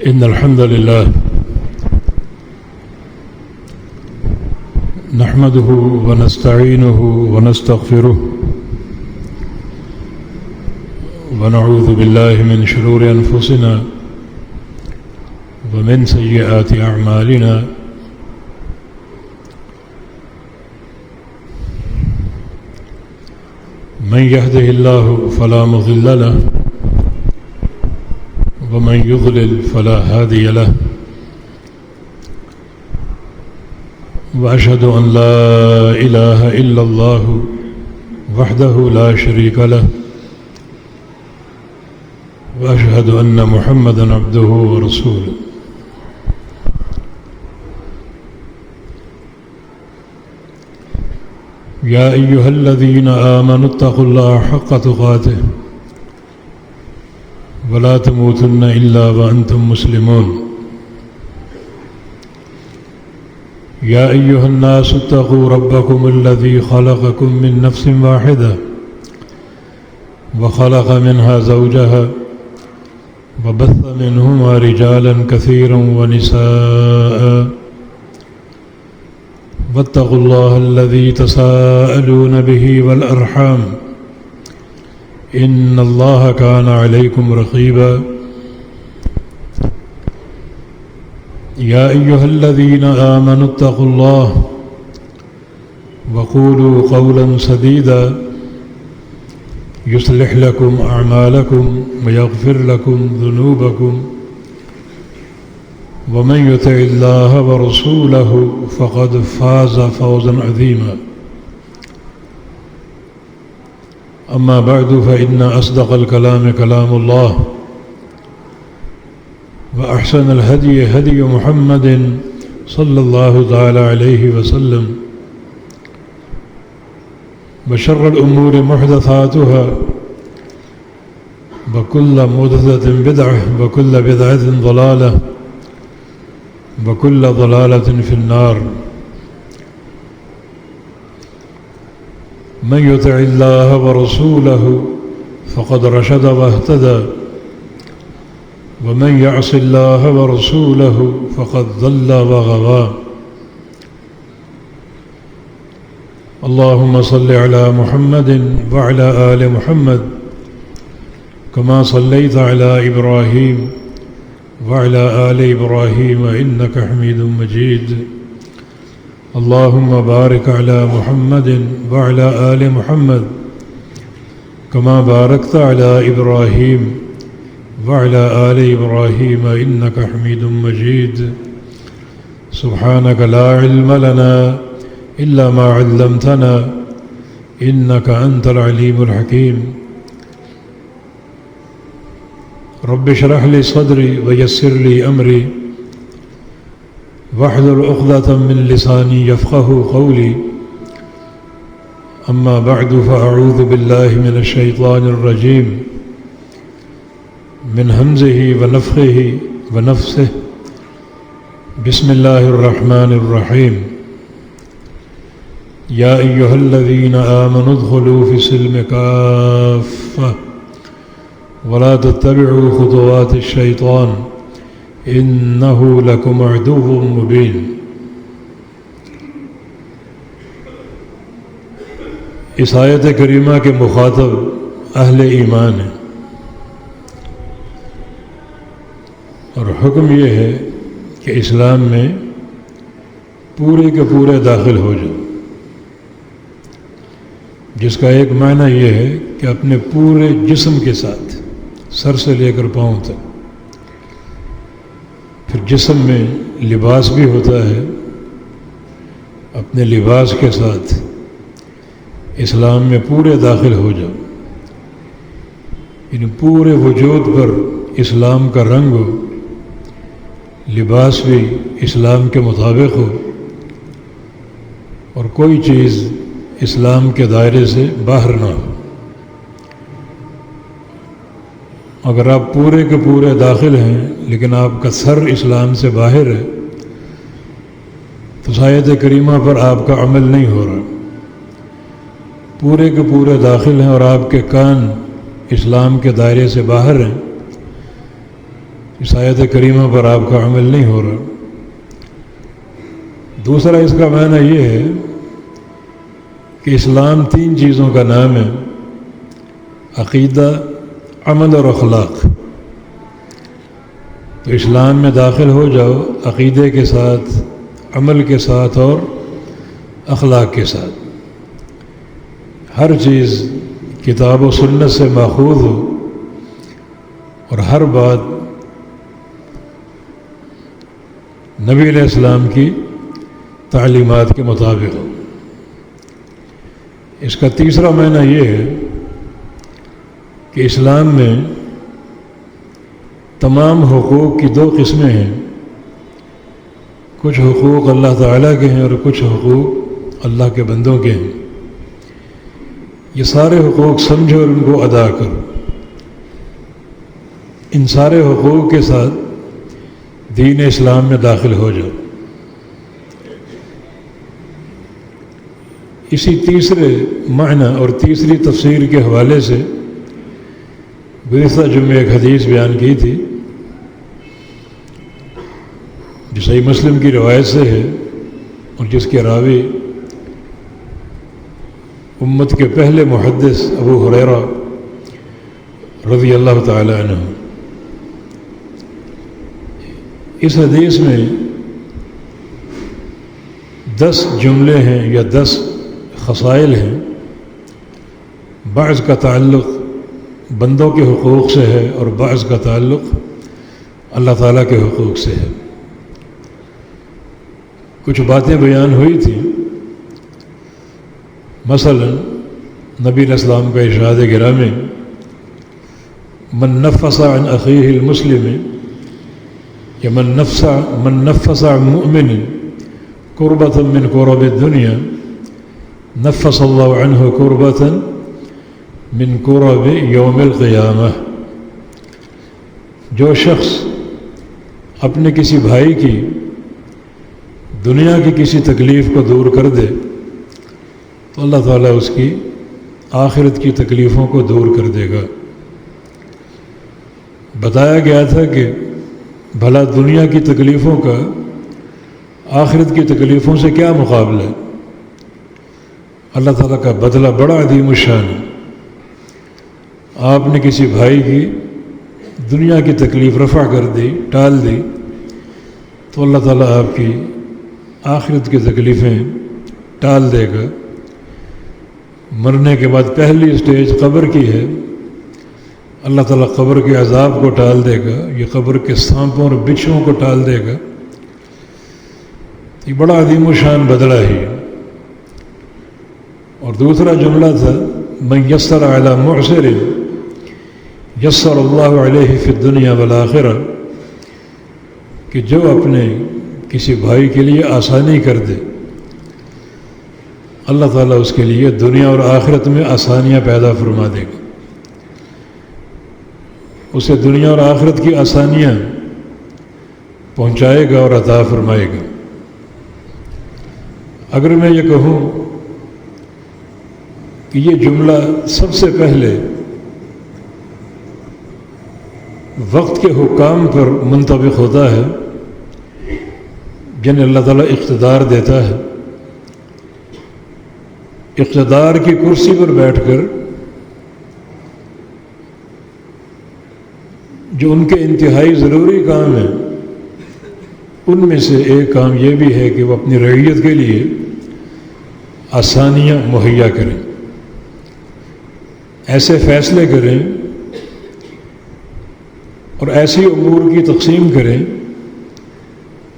إن الحمد لله نحمده ونستعينه ونستغفره ونعوذ بالله من شرور أنفسنا ومن سيئات أعمالنا من يهده الله فلا مضل له ومن يضلل فلا هادي له وأشهد أن لا إله إلا الله وحده لا شريك له وأشهد أن محمدا عبده ورسوله يا أيها الذين آمنوا اتقوا الله حق تقاته ولا تموتن إلا وأنتم مسلمون يا أيها الناس اتقوا ربكم الذي خلقكم من نفس واحدة وخلق منها زوجها وبث منهما رجالا كثيرا ونساء واتقوا الله الذي تساءلون به والأرحام إن الله كان عليكم رقيبا يا أيها الذين آمنوا اتقوا الله وقولوا قولا سديدا يصلح لكم أعمالكم ويغفر لكم ذنوبكم ومن يطع الله ورسوله فقد فاز فوزا عظيما أما بعد فإن أصدق الكلام كلام الله وأحسن الهدي هدي محمد صلى الله تعالى عليه وسلم وشر الأمور محدثاتها وكل محدثة بدعة وكل بدعة ضلالة وكل ضلالة في النار من يطع الله ورسوله فقد رشد واهتدى ومن يعص الله ورسوله فقد ضل وغوى اللهم صل على محمد وعلى آل محمد كما صليت على إبراهيم وعلى آل إبراهيم إنك حميد مجيد اللهم بارك على محمد وعلى آل محمد كما باركت على إبراهيم وعلى آل إبراهيم إنك حميد مجيد سبحانك لا علم لنا إلا ما علمتنا إنك أنت العليم الحكيم رب اشرح لي صدري ويسر لي أمري واحلل عقدة من لساني يفقه قولي أما بعد فأعوذ بالله من الشيطان الرجيم من همزه ونفخه ونفسه بسم الله الرحمن الرحيم يا أيها الذين آمنوا ادخلوا في السلم كافة ولا تتبعوا خطوات الشيطان إنه لكم عدو مبين اس آیت کریمہ کے مخاطب اہل ایمان ہیں اور حکم یہ ہے کہ اسلام میں پورے کے پورے داخل ہو جاؤ، جس کا ایک معنی یہ ہے کہ اپنے پورے جسم کے ساتھ سر سے لے کر پاؤں تک، پھر جسم میں لباس بھی ہوتا ہے، اپنے لباس کے ساتھ اسلام میں پورے داخل ہو جاؤ، یعنی پورے وجود پر اسلام کا رنگ ہو، لباس بھی اسلام کے مطابق ہو، اور کوئی چیز اسلام کے دائرے سے باہر نہ ہو۔ اگر آپ پورے کے پورے داخل ہیں لیکن آپ کا سر اسلام سے باہر ہے تو آیت کریمہ پر آپ کا عمل نہیں ہو رہا۔ پورے کے پورے داخل ہیں اور آپ کے کان اسلام کے دائرے سے باہر ہیں اس آیت کریمہ پر آپ کا عمل نہیں ہو رہا۔ دوسرا اس کا معنی یہ ہے کہ اسلام 3 چیزوں کا نام ہے: عقیدہ، عمل اور اخلاق۔ تو اسلام میں داخل ہو جاؤ عقیدے کے ساتھ، عمل کے ساتھ اور اخلاق کے ساتھ۔ ہر چیز کتاب و سنت سے ماخوذ ہو اور ہر بات نبی علیہ السلام کی تعلیمات کے مطابق ہو۔ اس کا تیسرا معنی یہ ہے کہ اسلام میں تمام حقوق کی 2 قسمیں ہیں، کچھ حقوق اللہ تعالیٰ کے ہیں اور کچھ حقوق اللہ کے بندوں کے ہیں۔ یہ سارے حقوق سمجھو اور ان کو ادا کرو۔ ان سارے حقوق کے ساتھ دین اسلام میں داخل ہو جاؤ۔ اسی تیسرے معنی اور تیسری تفسیر کے حوالے سے گزشتہ جمعے ایک حدیث بیان کی تھی جو صحیح مسلم کی روایت سے ہے اور جس کے راوی امت کے پہلے محدث ابو ہریرہ رضی اللہ تعالی عنہ۔ اس حدیث میں 10 جملے ہیں یا 10 خصائل ہیں۔ بعض کا تعلق بندوں کے حقوق سے ہے اور بعض کا تعلق اللہ تعالیٰ کے حقوق سے ہے۔ کچھ باتیں بیان ہوئی تھیں، مثلا نبی علیہ السلام کا ارشاد گرامی: من نفس عن اخیہ المسلم یا من نفس عن مؤمن کربۃ من کرب الدنیا نفس اللہ عنہ کربۃ من کرب یوم القیامہ۔ جو شخص اپنے کسی بھائی کی دنیا کی کسی تکلیف کو دور کر دے تو اللہ تعالیٰ اس کی آخرت کی تکلیفوں کو دور کر دے گا۔ بتایا گیا تھا کہ بھلا دنیا کی تکلیفوں کا آخرت کی تکلیفوں سے کیا مقابلہ ہے؟ اللہ تعالیٰ کا بدلہ بڑا عظیم الشان ہے۔ آپ نے کسی بھائی کی دنیا کی تکلیف رفع کر دی، ٹال دی، تو اللہ تعالیٰ آپ کی آخرت کی تکلیفیں ٹال دے گا۔ مرنے کے بعد پہلی اسٹیج قبر کی ہے، اللہ تعالیٰ قبر کے عذاب کو ٹال دے گا، یہ قبر کے سانپوں اور بچھوؤں کو ٹال دے گا۔ یہ بڑا عظیم الشان بدلہ ہی۔ اور دوسرا جملہ تھا: من یسر علی معسر یسر اللہ علیہ فی الدنیا والآخرہ، کہ جو اپنے کسی بھائی کے لیے آسانی کر دے اللہ تعالیٰ اس کے لیے دنیا اور آخرت میں آسانیاں پیدا فرما دے گا، اسے دنیا اور آخرت کی آسانیاں پہنچائے گا اور عطا فرمائے گا۔ اگر میں یہ کہوں کہ یہ جملہ سب سے پہلے وقت کے حکام پر منطبق ہوتا ہے جنہیں اللہ تعالیٰ اقتدار دیتا ہے، اقتدار کی کرسی پر بیٹھ کر جو ان کے انتہائی ضروری کام ہیں ان میں سے ایک کام یہ بھی ہے کہ وہ اپنی رعیت کے لیے آسانیاں مہیا کریں، ایسے فیصلے کریں اور ایسی امور کی تقسیم کریں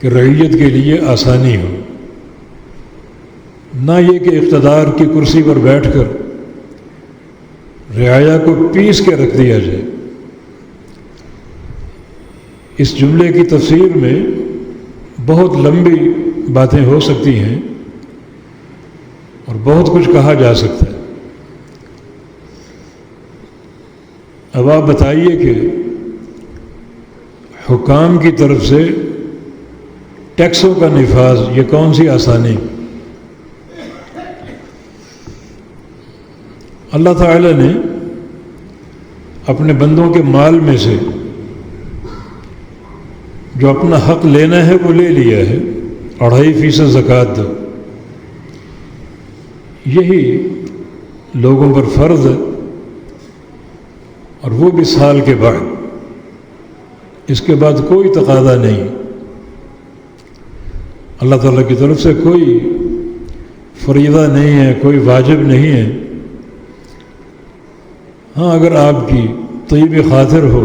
کہ رعیت کے لیے آسانی ہو، نہ یہ کہ اقتدار کی کرسی پر بیٹھ کر رعایا کو پیس کے رکھ دیا جائے۔ اس جملے کی تفسیر میں بہت لمبی باتیں ہو سکتی ہیں اور بہت کچھ کہا جا سکتا ہے۔ اب آپ بتائیے کہ حکام کی طرف سے ٹیکسوں کا نفاذ یہ کون سی آسانی؟ اللہ تعالی نے اپنے بندوں کے مال میں سے جو اپنا حق لینا ہے وہ لے لیا ہے، 2.5% زکوٰۃ دو، یہی لوگوں پر فرض ہے، اور وہ بھی سال کے بعد، اس کے بعد کوئی تقاضا نہیں، اللہ تعالیٰ کی طرف سے کوئی فریضہ نہیں ہے، کوئی واجب نہیں ہے۔ ہاں اگر آپ کی طیب خاطر ہو،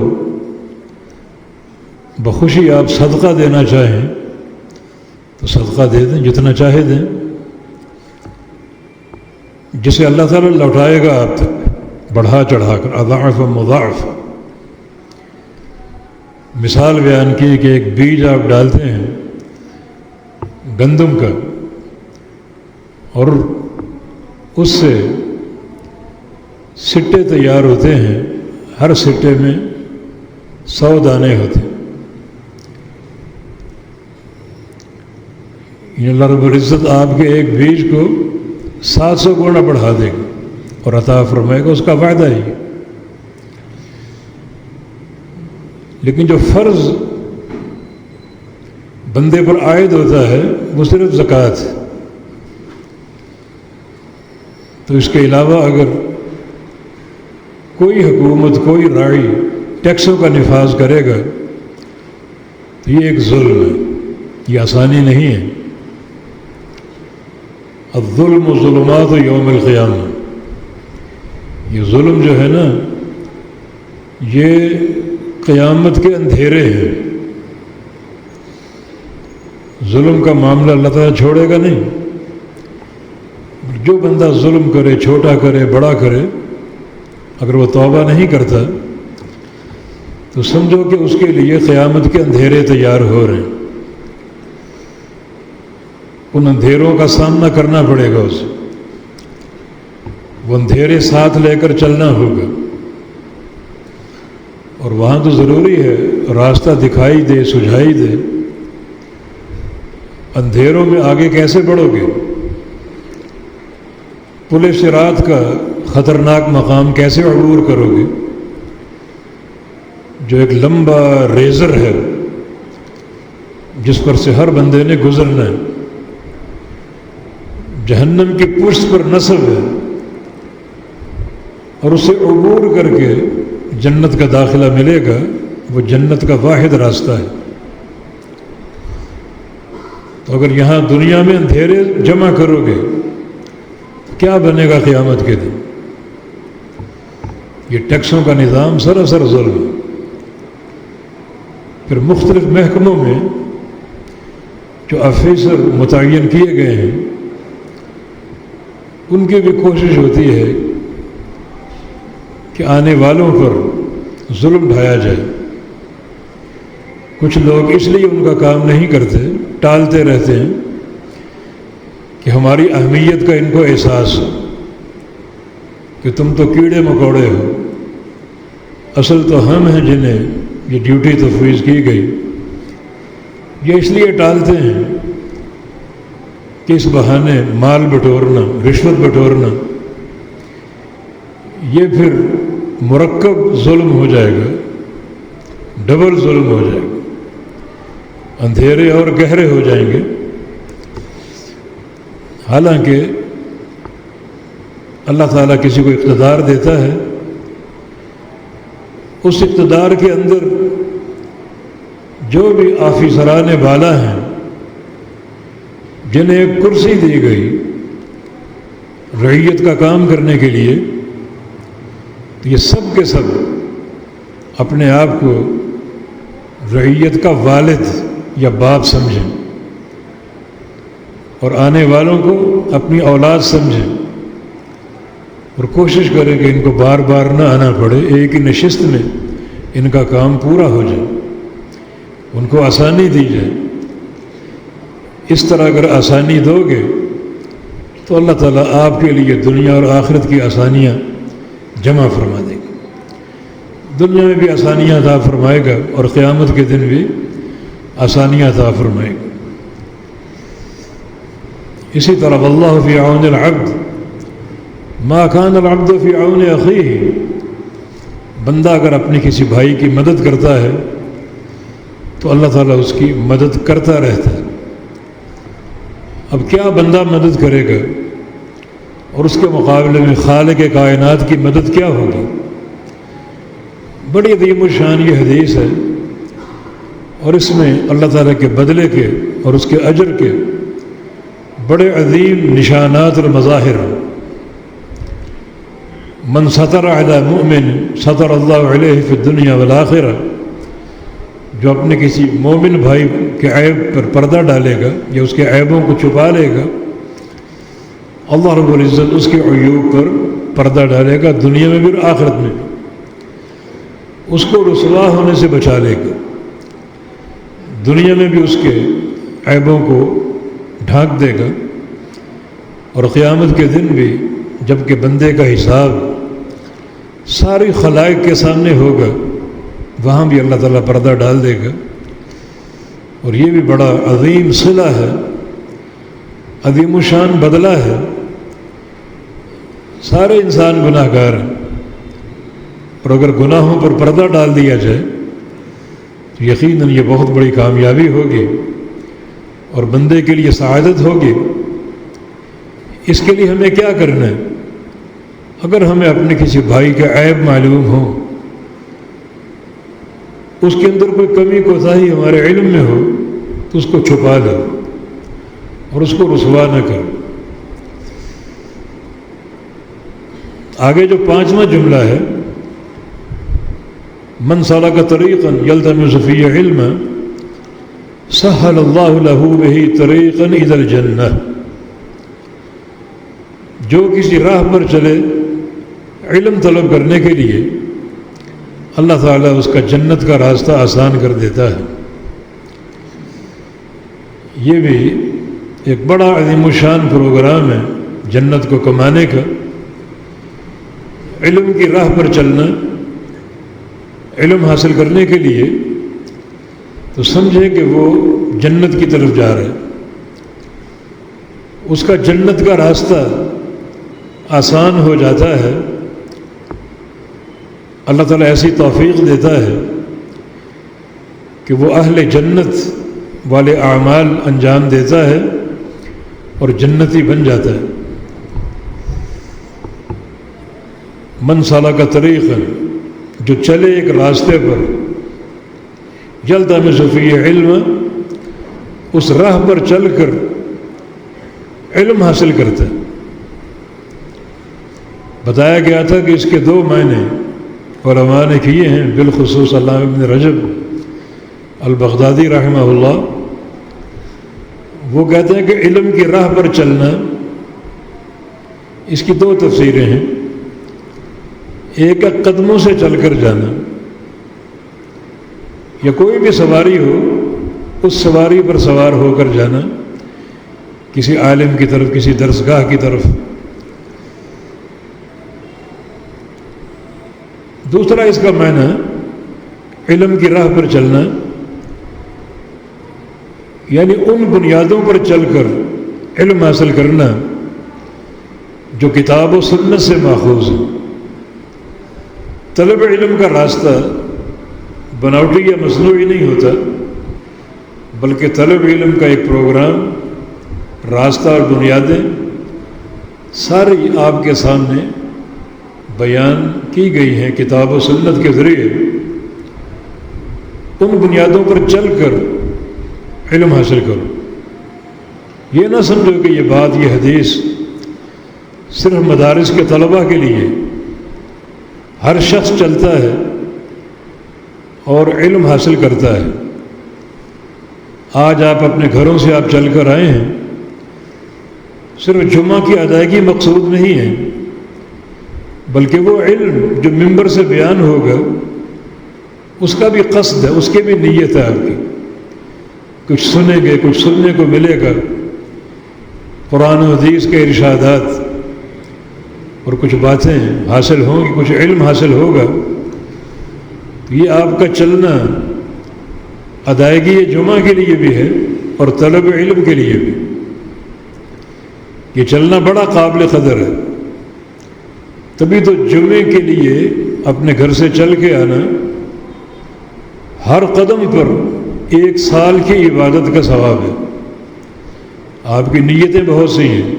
بخوشی آپ صدقہ دینا چاہیں تو صدقہ دے دیں، جتنا چاہے دیں، جسے اللہ تعالیٰ لوٹائے گا آپ تک بڑھا چڑھا کر، اضاعف مضاعف۔ مثال بیان کی کہ ایک بیج آپ ڈالتے ہیں گندم کا، اور اس سے سٹے تیار ہوتے ہیں، ہر سٹے میں 100 دانے ہوتے ہیں۔ اللہ رب العزت آپ کے ایک بیج کو 700 گنا بڑھا دے گا اور عطا فرمائے گا، اس کا وعدہ ہی۔ لیکن جو فرض بندے پر عائد ہوتا ہے وہ صرف زکوٰۃ ہے۔ تو اس کے علاوہ اگر کوئی حکومت، کوئی راعی ٹیکسوں کا نفاذ کرے گا تو یہ ایک ظلم ہے، یہ آسانی نہیں ہے۔ الظلم ظلمات یوم القیامہ، یہ ظلم جو ہے نا، یہ قیامت کے اندھیرے ہیں۔ ظلم کا معاملہ اللہ تعالیٰ چھوڑے گا نہیں۔ جو بندہ ظلم کرے، چھوٹا کرے، بڑا کرے، اگر وہ توبہ نہیں کرتا تو سمجھو کہ اس کے لیے قیامت کے اندھیرے تیار ہو رہے ہیں۔ ان اندھیروں کا سامنا کرنا پڑے گا اسے، وہ اندھیرے ساتھ لے کر چلنا ہوگا، اور وہاں تو ضروری ہے راستہ دکھائی دے، سجھائی دے۔ اندھیروں میں آگے کیسے بڑھو گے؟ پل صراط کا خطرناک مقام کیسے عبور کرو گے، جو ایک لمبا ریزر ہے جس پر سے ہر بندے نے گزرنا ہے، جہنم کی پشت پر نصب ہے، اور اسے عبور کر کے جنت کا داخلہ ملے گا۔ وہ جنت کا واحد راستہ ہے۔ تو اگر یہاں دنیا میں اندھیرے جمع کرو گے کیا بنے گا قیامت کے دن؟ یہ ٹیکسوں کا نظام سراسر ظلم ہے۔ پھر مختلف محکموں میں جو آفیسر متعین کیے گئے ہیں، ان کی بھی کوشش ہوتی ہے کہ آنے والوں پر ظلم ڈھایا جائے۔ کچھ لوگ اس لیے ان کا کام نہیں کرتے، ٹالتے رہتے ہیں کہ ہماری اہمیت کا ان کو احساس ہو کہ تم تو کیڑے مکوڑے ہو، اصل تو ہم ہیں جنہیں یہ ڈیوٹی تفویض کی گئی۔ یہ اس لیے ٹالتے ہیں کہ اس بہانے مال بٹورنا، رشوت بٹورنا، یہ پھر مرکب ظلم ہو جائے گا، ڈبل ظلم ہو جائے گا، اندھیرے اور گہرے ہو جائیں گے۔ حالانکہ اللہ تعالیٰ کسی کو اقتدار دیتا ہے، اس اقتدار کے اندر جو بھی آفیسران بالا ہیں جنہیں ایک کرسی دی گئی رعیت کا کام کرنے کے لیے، یہ سب کے سب اپنے آپ کو رعیت کا والد یا باپ سمجھیں اور آنے والوں کو اپنی اولاد سمجھیں، اور کوشش کریں کہ ان کو بار بار نہ آنا پڑے، ایک ہی نشست میں ان کا کام پورا ہو جائے، ان کو آسانی دی جائے۔ اس طرح اگر آسانی دو گے تو اللہ تعالیٰ آپ کے لیے دنیا اور آخرت کی آسانیاں جمع فرما دے گا۔ دنیا میں بھی آسانیاں عطا فرمائے گا اور قیامت کے دن بھی آسانیاں عطا فرمائے گا۔ اسی طرح واللہ فی عون العبد ما کان العبد فی عون اخیہ، بندہ اگر اپنے کسی بھائی کی مدد کرتا ہے تو اللہ تعالیٰ اس کی مدد کرتا رہتا ہے۔ اب کیا بندہ مدد کرے گا اور اس کے مقابلے میں خالق کائنات کی مدد کیا ہوگی؟ بڑی عظیم الشان یہ حدیث ہے، اور اس میں اللہ تعالیٰ کے بدلے کے اور اس کے اجر کے بڑے عظیم نشانات اور مظاہر۔ من ستر علی مؤمن ستر اللہ علیہ فی الدنیا والآخرہ، جو اپنے کسی مومن بھائی کے عیب پر پردہ ڈالے گا یا اس کے عیبوں کو چھپا لے گا، اللہ رب العزت اس کے عیوب پر پردہ ڈالے گا، دنیا میں بھی اور آخرت میں بھی اس کو رسوا ہونے سے بچا لے گا، دنیا میں بھی اس کے عیبوں کو ڈھانک دے گا، اور قیامت کے دن بھی جب کہ بندے کا حساب ساری خلائق کے سامنے ہوگا، وہاں بھی اللہ تعالیٰ پردہ ڈال دے گا۔ اور یہ بھی بڑا عظیم صلہ ہے، عظیم الشان بدلہ ہے۔ سارے انسان گناہ گار ہیں، اور اگر گناہوں پر پردہ ڈال دیا جائے تو یقیناً یہ بہت بڑی کامیابی ہوگی اور بندے کے لیے سعادت ہوگی۔ اس کے لیے ہمیں کیا کرنا ہے؟ اگر ہمیں اپنے کسی بھائی کے عیب معلوم ہو، اس کے اندر کوئی کمی کوتاہی ہمارے علم میں ہو، تو اس کو چھپا لو اور اس کو رسوا نہ کرو۔ آگے جو 5واں جملہ ہے، من سلک طریقا یلتمس فیہ علما سہل اللہ لہ بہ طریقا الی الجنہ، جو کسی راہ پر چلے علم طلب کرنے کے لیے، اللہ تعالیٰ اس کا جنت کا راستہ آسان کر دیتا ہے۔ یہ بھی ایک بڑا عظیم الشان پروگرام ہے جنت کو کمانے کا۔ علم کی راہ پر چلنا، علم حاصل کرنے کے لیے، تو سمجھے کہ وہ جنت کی طرف جا رہا ہے، اس کا جنت کا راستہ آسان ہو جاتا ہے۔ اللہ تعالیٰ ایسی توفیق دیتا ہے کہ وہ اہل جنت والے اعمال انجام دیتا ہے اور جنتی بن جاتا ہے۔ من سلک طریقا، جو چلے ایک راستے پر، یلتمس فیہ علم، اس راہ پر چل کر علم حاصل کرتا ہے۔ بتایا گیا تھا کہ اس کے 2 معنی علماء نے کیے ہیں، بالخصوص علامہ ابن رجب البغدادی رحمہ اللہ۔ وہ کہتے ہیں کہ علم کی راہ پر چلنا، اس کی 2 تفسیریں ہیں۔ ایک قدموں سے چل کر جانا، یا کوئی بھی سواری ہو، اس سواری پر سوار ہو کر جانا کسی عالم کی طرف، کسی درسگاہ کی طرف۔ دوسرا اس کا معنی علم کی راہ پر چلنا، یعنی ان بنیادوں پر چل کر علم حاصل کرنا جو کتاب و سنت سے ماخوذ ہے۔ طلب علم کا راستہ بناوٹی یا مصنوعی نہیں ہوتا، بلکہ طلب علم کا ایک پروگرام، راستہ اور بنیادیں ساری آپ کے سامنے بیان کی گئی ہیں کتاب و سنت کے ذریعے۔ ان بنیادوں پر چل کر علم حاصل کرو۔ یہ نہ سمجھو کہ یہ بات، یہ حدیث صرف مدارس کے طلباء کے لیے، ہر شخص چلتا ہے اور علم حاصل کرتا ہے۔ آج آپ اپنے گھروں سے آپ چل کر آئے ہیں، صرف جمعہ کی ادائیگی مقصود نہیں ہے، بلکہ وہ علم جو ممبر سے بیان ہوگا اس کا بھی قصد ہے، اس کی بھی نیت ہے آپ کی۔ کچھ سنیں گے، کچھ سننے کو ملے گا، قرآن و حدیث کے ارشادات، اور کچھ باتیں حاصل ہوں گی، کچھ علم حاصل ہوگا۔ تو یہ آپ کا چلنا ادائیگی جمعہ کے لیے بھی ہے اور طلب علم کے لیے بھی۔ یہ چلنا بڑا قابل قدر ہے۔ تبھی تو جمعے کے لیے اپنے گھر سے چل کے آنا، ہر قدم پر 1 سال کی عبادت کا ثواب ہے۔ آپ کی نیتیں بہت سی ہیں،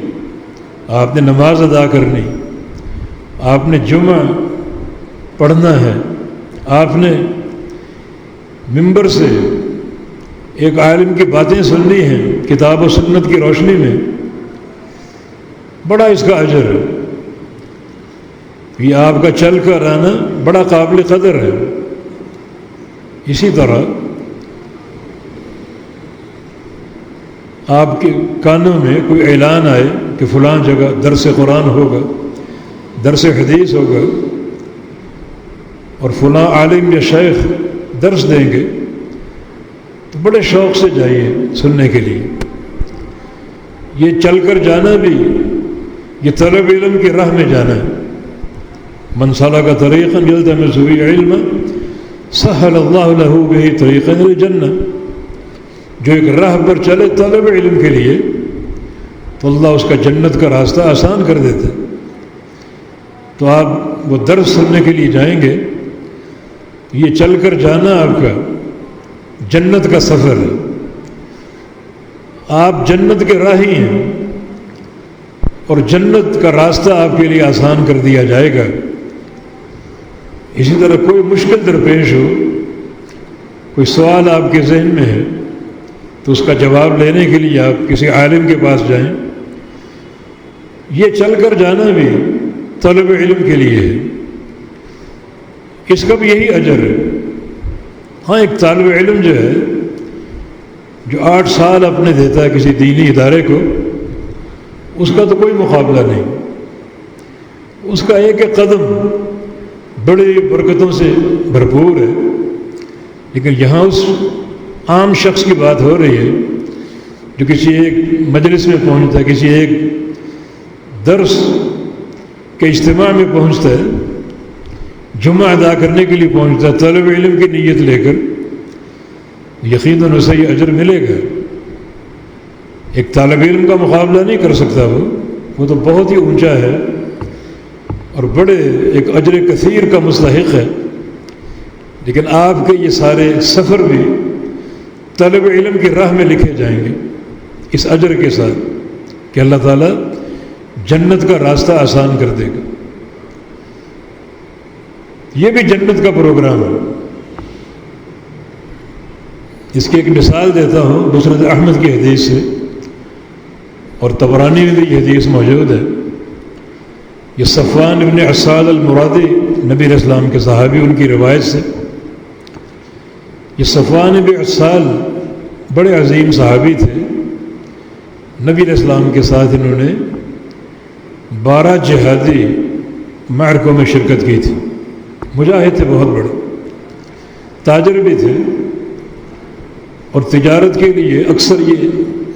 آپ نے نماز ادا کرنی، آپ نے جمعہ پڑھنا ہے، آپ نے ممبر سے ایک عالم کی باتیں سننی ہیں کتاب و سنت کی روشنی میں، بڑا اس کا اجر ہے۔ یہ آپ کا چل کر آنا بڑا قابل قدر ہے۔ اسی طرح آپ کے کانوں میں کوئی اعلان آئے کہ فلاں جگہ درس قرآن ہوگا، درس حدیث ہوگا، اور فلاں عالم یا شیخ درس دیں گے، تو بڑے شوق سے جائیے سننے کے لیے۔ یہ چل کر جانا بھی یہ طلب علم کی راہ میں جانا ہے۔ من سلک طریقا یلتمس فیہ علما سہل اللہ لہ بہ طریقا الی الجنہ، جو ایک راہ پر چلے طلب علم کے لیے تو اللہ اس کا جنت کا راستہ آسان کر دیتا ہے۔ تو آپ وہ درس سننے کے لیے جائیں گے، یہ چل کر جانا آپ کا جنت کا سفر ہے، آپ جنت کے راہی ہیں، اور جنت کا راستہ آپ کے لیے آسان کر دیا جائے گا۔ اسی طرح کوئی مشکل درپیش ہو، کوئی سوال آپ کے ذہن میں ہے، تو اس کا جواب لینے کے لیے آپ کسی عالم کے پاس جائیں۔ یہ چل کر جانا بھی طلب علم کے لیے ہے، اس کا بھی یہی اجر ہے۔ ہاں، ایک طالب علم جو ہے، جو 8 سال اپنے دیتا ہے کسی دینی ادارے کو، اس کا تو کوئی مقابلہ نہیں، اس کا ایک ایک قدم بڑی برکتوں سے بھرپور ہے۔ لیکن یہاں اس عام شخص کی بات ہو رہی ہے جو کسی ایک مجلس میں پہنچتا ہے، کسی ایک درس کے اجتماع میں پہنچتا ہے، جمعہ ادا کرنے کے لیے پہنچتا ہے طلب علم کی نیت لے کر، یقیناً اسے یہ اجر ملے گا۔ ایک طالب علم کا مقابلہ نہیں کر سکتا، وہ تو بہت ہی اونچا ہے اور بڑے ایک اجر کثیر کا مستحق ہے۔ لیکن آپ کے یہ سارے سفر بھی طلب علم کی راہ میں لکھے جائیں گے اس اجر کے ساتھ کہ اللہ تعالیٰ جنت کا راستہ آسان کر دے گا۔ یہ بھی جنت کا پروگرام ہے۔ اس کی ایک مثال دیتا ہوں مسند احمد کی حدیث سے، اور طبرانی میں بھی یہ حدیث موجود ہے۔ یہ صفوان ابن عسال المرادی نبی علیہ السلام کے صحابی، ان کی روایت سے، یہ صفوان ابن عسال بڑے عظیم صحابی تھے۔ نبی علیہ السلام کے ساتھ انہوں نے 12 جہادی معرکوں میں شرکت کی تھی، مجاہد تھے، بہت بڑے تاجر بھی تھے، اور تجارت کے لیے اکثر یہ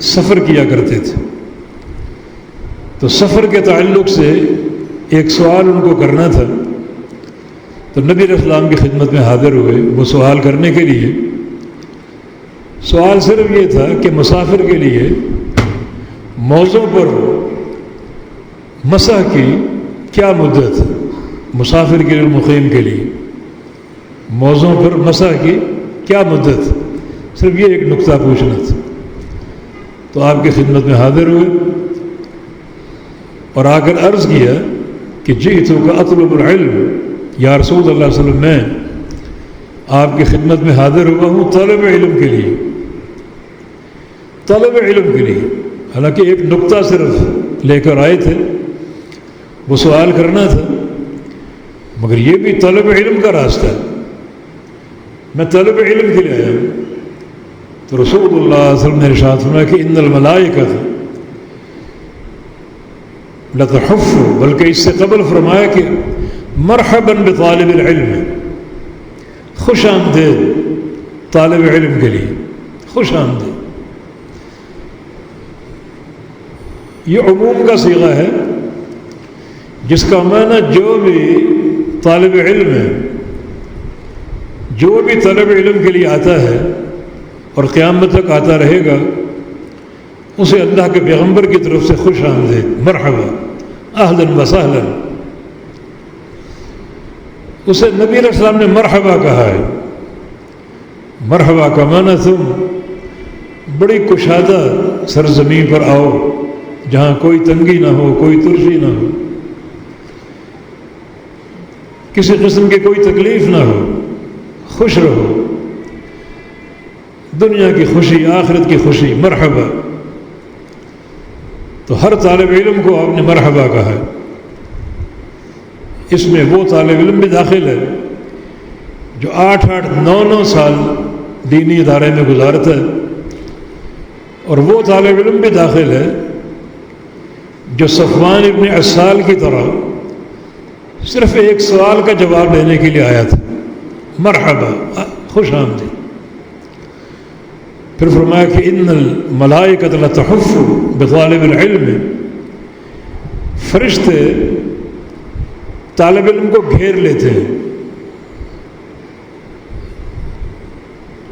سفر کیا کرتے تھے۔ تو سفر کے تعلق سے ایک سوال ان کو کرنا تھا، تو نبی علیہ السلام کی خدمت میں حاضر ہوئے وہ سوال کرنے کے لیے۔ سوال صرف یہ تھا کہ مسافر کے لیے موزوں پر مسح کی کیا مدت ہے، مسافر کے لیے، مقیم کے لیے موزوں پر مسح کی کیا مدت، صرف یہ ایک نقطہ پوچھنا تھا۔ تو آپ کی خدمت میں حاضر ہوئے اور آ کر عرض کیا کہ جئتک اطلب العلم، یا رسول اللہ صلی اللہ علیہ وسلم، میں آپ کی خدمت میں حاضر ہوا ہوں طلب علم کے لیے، طلب علم کے لیے۔ حالانکہ ایک نقطہ صرف لے کر آئے تھے، وہ سوال کرنا تھا، مگر یہ بھی طلب علم کا راستہ ہے، میں طلب علم کے لیے آیا ہوں۔ تو رسول اللہ صلی اللہ علیہ وسلم نے ارشاد فرمایا کہ ان الملائکۃ لتحف، بلکہ اس سے قبل فرمایا کہ مرحبا بطالب العلم، خوش آمدید طالب علم کے لیے، خوش آمدید۔ یہ عموم کا صیغہ ہے جس کا معنی جو بھی طالب علم ہے، جو بھی طلب علم کے لیے آتا ہے اور قیامت تک آتا رہے گا، اسے اللہ کے پیغمبر کی طرف سے خوش آمدید، مرحبا، اہلا و سہلا۔ اسے نبی علیہ السلام نے مرحبا کہا ہے، مرحبا کا معنی تم بڑی کشادہ سرزمین پر آؤ جہاں کوئی تنگی نہ ہو، کوئی ترشی نہ ہو، کسی قسم کی کوئی تکلیف نہ ہو، خوش رہو، دنیا کی خوشی، آخرت کی خوشی، مرحبا۔ تو ہر طالب علم کو آپ نے مرحبا کہا ہے۔ اس میں وہ طالب علم بھی داخل ہے جو 8-8 9-9 سال دینی ادارے میں گزارتا ہے، اور وہ طالب علم بھی داخل ہے جو صفوان ابن عسال کی طرح صرف ایک سوال کا جواب دینے کے لیے آیا تھا، مرحبا، خوش آمدید۔ پھر فرمایا کہ ان الملائکۃ لتحف بطالب العلم، فرشتے طالب علم کو گھیر لیتے ہیں،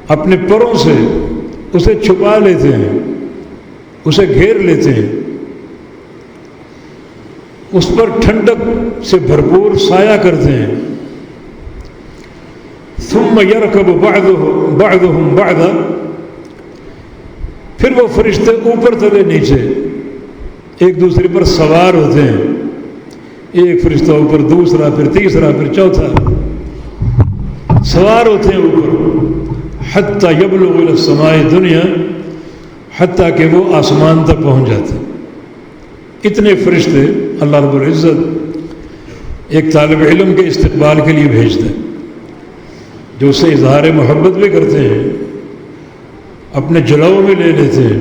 اپنے پروں سے اسے چھپا لیتے ہیں، اسے گھیر لیتے ہیں، اس پر ٹھنڈک سے بھرپور سایہ کرتے ہیں۔ ثم يركب بعضهم بعضا، پھر وہ فرشتے اوپر تلے نیچے ایک دوسرے پر سوار ہوتے ہیں، ایک فرشتہ اوپر، دوسرا، پھر تیسرا، پھر چوتھا، سوار ہوتے ہیں اوپر، حتی یبلغ الی السماء دنیا، حتیٰ کہ وہ آسمان تک پہنچ جاتے ہیں۔ اتنے فرشتے اللہ رب العزت ایک طالب علم کے استقبال کے لیے بھیجتے ہیں، جو اسے اظہار محبت بھی کرتے ہیں، اپنے جلووں میں لے لیتے ہیں،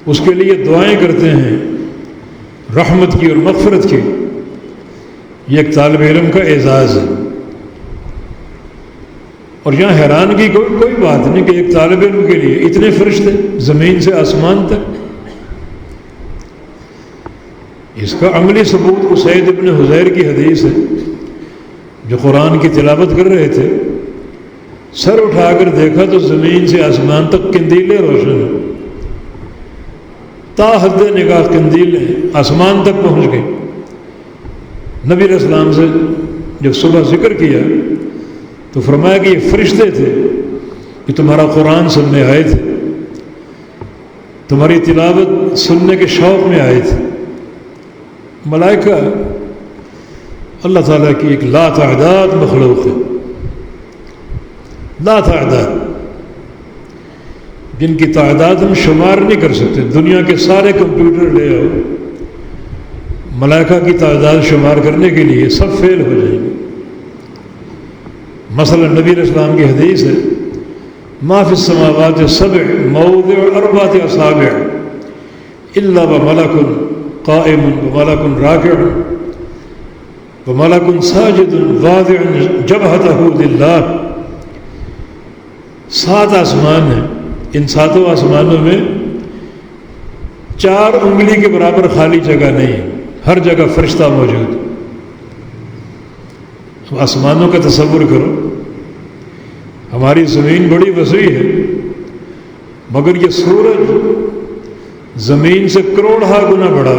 اس کے لیے دعائیں کرتے ہیں رحمت کی اور مغفرت کی۔ یہ ایک طالب علم کا اعزاز ہے۔ اور یہاں حیرانگی کوئی بات نہیں کہ ایک طالب علم کے لیے اتنے فرشتے زمین سے آسمان تک۔ اس کا عملی ثبوت اسید ابن حضیر کی حدیث ہے، جو قرآن کی تلاوت کر رہے تھے، سر اٹھا کر دیکھا تو زمین سے آسمان تک قندیلیں روشن ہیں، تا حد نگاہ قندیلیں آسمان تک پہنچ گئی۔ نبی علیہ السلام سے جب صبح ذکر کیا تو فرمایا کہ یہ فرشتے تھے کہ تمہارا قرآن سننے آئے تھے، تمہاری تلاوت سننے کے شوق میں آئے تھے۔ ملائکہ اللہ تعالیٰ کی ایک لا تعداد مخلوق ہے، لا تعداد، جن کی تعداد ہم شمار نہیں کر سکتے۔ دنیا کے سارے کمپیوٹر لے آؤ، ملائکہ کی تعداد شمار کرنے کے لیے سب فیل ہو جائیں گے۔ مثلا نبی علیہ السلام کی حدیث ہے، ما فی السماوات السبع موضع 4 اصابع الا وملک قائم وملک راکع وملک ساجد واضع جبہتہ للہ۔ 7 آسمان ہیں، ان 7 آسمانوں میں 4 انگلی کے برابر خالی جگہ نہیں ہے، ہر جگہ فرشتہ موجود۔ آسمانوں کا تصور کرو، ہماری زمین بڑی وسیع ہے، مگر یہ سورج زمین سے کروڑہا گنا بڑا،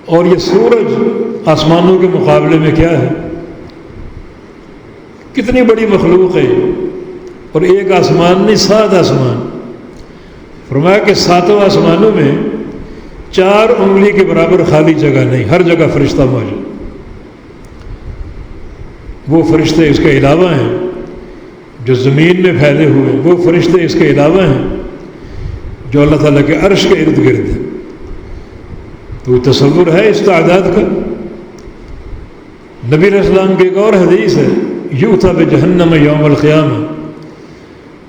اور یہ سورج آسمانوں کے مقابلے میں کیا ہے؟ کتنی بڑی مخلوق ہے، اور ایک آسمان نہیں 7 آسمان۔ فرمایا کہ 7 آسمانوں میں 4 انگلی کے برابر خالی جگہ نہیں، ہر جگہ فرشتہ موجود۔ وہ فرشتے اس کے علاوہ ہیں جو زمین میں پھیلے ہوئے، وہ فرشتے اس کے علاوہ ہیں جو اللہ تعالیٰ کے عرش کے ارد گرد ہیں۔ تو تصور ہے اس تعداد کا؟ نبی علیہ السلام کی ایک اور حدیث ہے، یؤتی بجہنم یوم القیامہ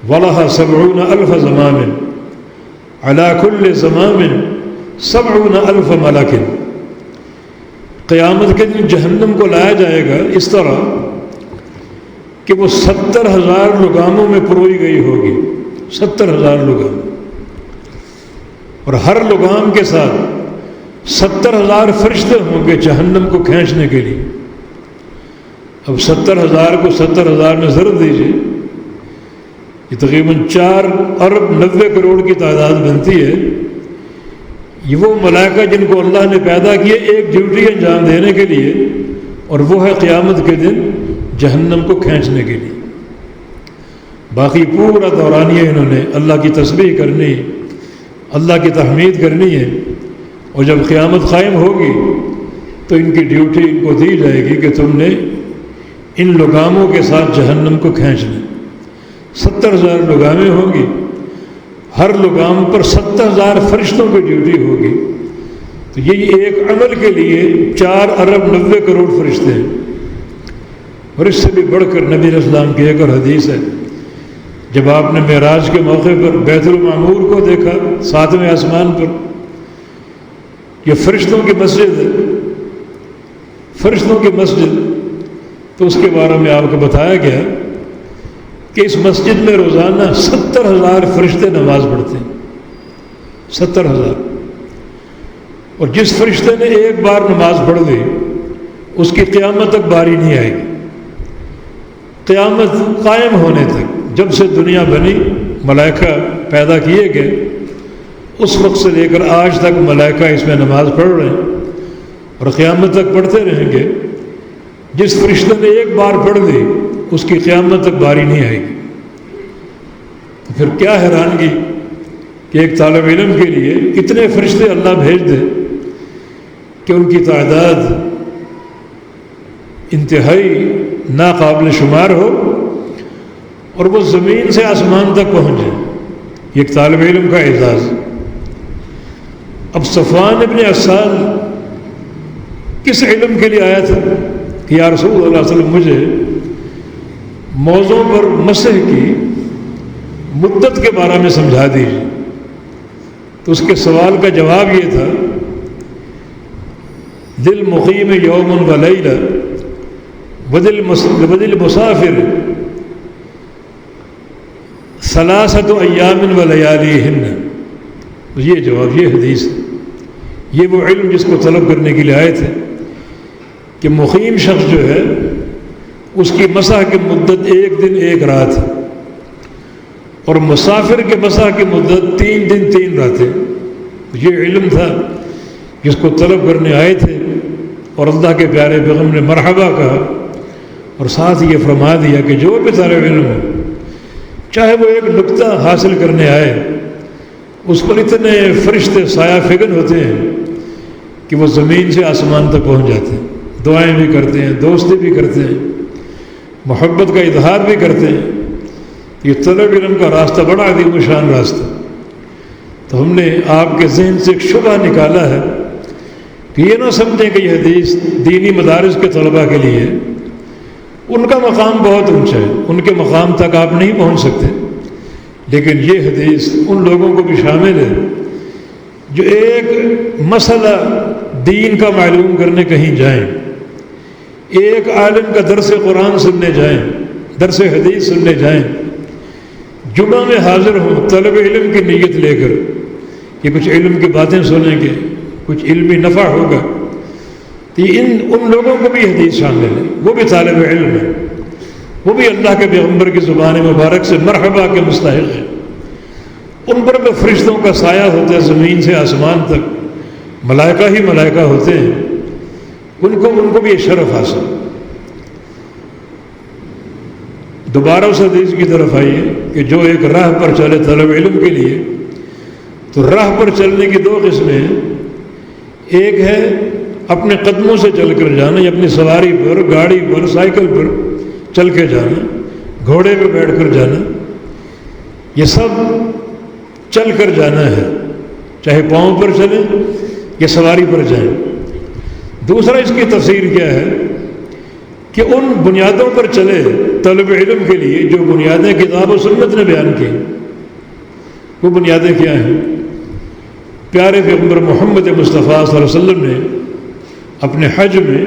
وَلَهَا 70,000 زمام عَلَى كُلِّ زمام 70,000 ملک۔ قیامت کے دن جہنم کو لایا جائے گا اس طرح کہ وہ 70,000 لگاموں میں پروئی گئی ہوگی، 70,000 لگام، اور ہر لگام کے ساتھ 70,000 فرشتے ہوں گے جہنم کو کھینچنے کے لیے۔ اب 70,000 کو 70,000 میں ضرب دیجیے، یہ تقریباً 4 ارب 90 کروڑ کی تعداد بنتی ہے۔ یہ وہ ملائکہ جن کو اللہ نے پیدا کیے ایک ڈیوٹی انجام دینے کے لیے، اور وہ ہے قیامت کے دن جہنم کو کھینچنے کے لیے۔ باقی پورا دورانیہ انہوں نے اللہ کی تسبیح کرنی، اللہ کی تحمید کرنی ہے، اور جب قیامت قائم ہوگی تو ان کی ڈیوٹی ان کو دی جائے گی کہ تم نے ان لگاموں کے ساتھ جہنم کو کھینچنا۔ 70,000 لگامیں ہوں گی، ہر لگام پر 70,000 فرشتوں کی ڈیوٹی ہوگی، تو یہ ایک عمل کے لیے 4 ارب 90 کروڑ فرشتے ہیں۔ اور اس سے بھی بڑھ کر نبی علیہ السلام کی ایک اور حدیث ہے، جب آپ نے معراج کے موقع پر بیت المعمور کو دیکھا 7ویں آسمان پر، یہ فرشتوں کی مسجد ہے، فرشتوں کی مسجد، تو اس کے بارے میں آپ کو بتایا گیا کہ اس مسجد میں روزانہ 70,000 فرشتے نماز پڑھتے ہیں، 70,000، اور جس فرشتے نے ایک بار نماز پڑھ لی اس کی قیامت تک باری نہیں آئے گی، قیامت قائم ہونے تک، جب سے دنیا بنی ملائکہ پیدا کیے گئے اس وقت سے لے کر آج تک ملائکہ اس میں نماز پڑھ رہے ہیں اور قیامت تک پڑھتے رہیں گے۔ جس فرشتے نے ایک بار پڑھ لی اس کی قیامت تک باری نہیں آئے گی۔ تو پھر کیا حیرانگی کہ ایک طالب علم کے لیے اتنے فرشتے اللہ بھیج دے کہ ان کی تعداد انتہائی ناقابل شمار ہو اور وہ زمین سے آسمان تک پہنچ جائے۔ یہ ایک طالب علم کا اعزاز۔ اب صفوان ابن عسال کس علم کے لیے آیا تھا کہ یا رسول اللہ صلی اللہ علیہ وسلم مجھے موضوع پر مسح کی مدت کے بارے میں سمجھا دیجیے، تو اس کے سوال کا جواب یہ تھا، دل مقیم یوم و لیلہ ودل مسافر ثلاثۃ ایام و لیالیہن۔ یہ جواب، یہ حدیث، یہ وہ علم جس کو طلب کرنے کے لیے آئے تھے کہ مقیم شخص جو ہے اس کی مسح کی مدت 1 دن 1 رات ہے، اور مسافر کے مسح کی مدت 3 دن 3 راتیں۔ یہ علم تھا جس کو طلب کرنے آئے تھے، اور اللہ کے پیارے پیغمبر نے مرحبا کہا، اور ساتھ یہ فرما دیا کہ جو بھی طالب علم ہو، چاہے وہ ایک نقطہ حاصل کرنے آئے، اس پر اتنے فرشتے سایہ فگن ہوتے ہیں کہ وہ زمین سے آسمان تک پہنچ جاتے ہیں، دعائیں بھی کرتے ہیں، دوستی بھی کرتے ہیں، محبت کا اظہار بھی کرتے ہیں۔ یہ طلب علم کا راستہ بڑا عظیم شان راستہ۔ تو ہم نے آپ کے ذہن سے ایک شبہ نکالا ہے کہ یہ نہ سمجھیں کہ یہ حدیث دینی مدارس کے طلباء کے لیے، ان کا مقام بہت اونچا ہے، ان کے مقام تک آپ نہیں پہنچ سکتے، لیکن یہ حدیث ان لوگوں کو بھی شامل ہے جو ایک مسئلہ دین کا معلوم کرنے کہیں جائیں، ایک عالم کا درس قرآن سننے جائیں، درس حدیث سننے جائیں، جمعہ میں حاضر ہوں طلب علم کی نیت لے کر کہ کچھ علم کی باتیں سنیں گے، کچھ علمی نفع ہوگا، تو ان لوگوں کو بھی حدیث شامل ہے، وہ بھی طالب علم ہے، وہ بھی اللہ کے پیغمبر کی زبان مبارک سے مرحبا کے مستحق ہیں۔ ان پر بھی فرشتوں کا سایہ ہوتا ہے زمین سے آسمان تک، ملائکہ ہی ملائکہ ہوتے ہیں، ان کو بھی یہ شرف حاصل۔ دوبارہ اس حدیث کی طرف آئیے کہ جو ایک راہ پر چلے طلب علم کے لیے، تو راہ پر چلنے کی 2 قسمیں ہیں۔ ایک ہے اپنے قدموں سے چل کر جانا، یا اپنی سواری پر، گاڑی پر، سائیکل پر چل کے جانا، گھوڑے پہ بیٹھ کر جانا، یہ سب چل کر جانا ہے، چاہے پاؤں پر چلیں یا سواری پر جائیں۔ دوسرا اس کی تفسیر کیا ہے کہ ان بنیادوں پر چلے طلب علم کے لیے جو بنیادیں کتاب و سنت نے بیان کی۔ وہ بنیادیں کیا ہیں؟ پیارے پیغمبر محمد مصطفیٰ صلی اللہ علیہ وسلم نے اپنے حج میں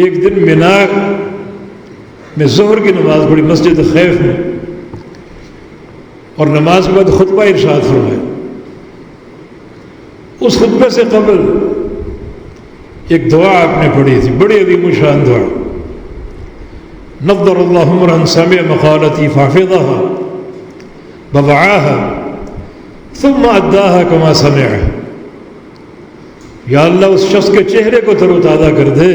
ایک دن منا میں ظہر کی نماز پڑھی مسجد خیف میں، اور نماز کے بعد خطبہ ارشاد فرمایا۔ اس خطبے سے قبل ایک دعا آپ نے پڑھی تھی، بڑی عظیم شان دعا، نظر اللہ امرا سمع مقالتی فحفظها ووعاها ثم اداها كما سمعها۔ یا اللہ اس شخص کے چہرے کو تر و تازہ کر دے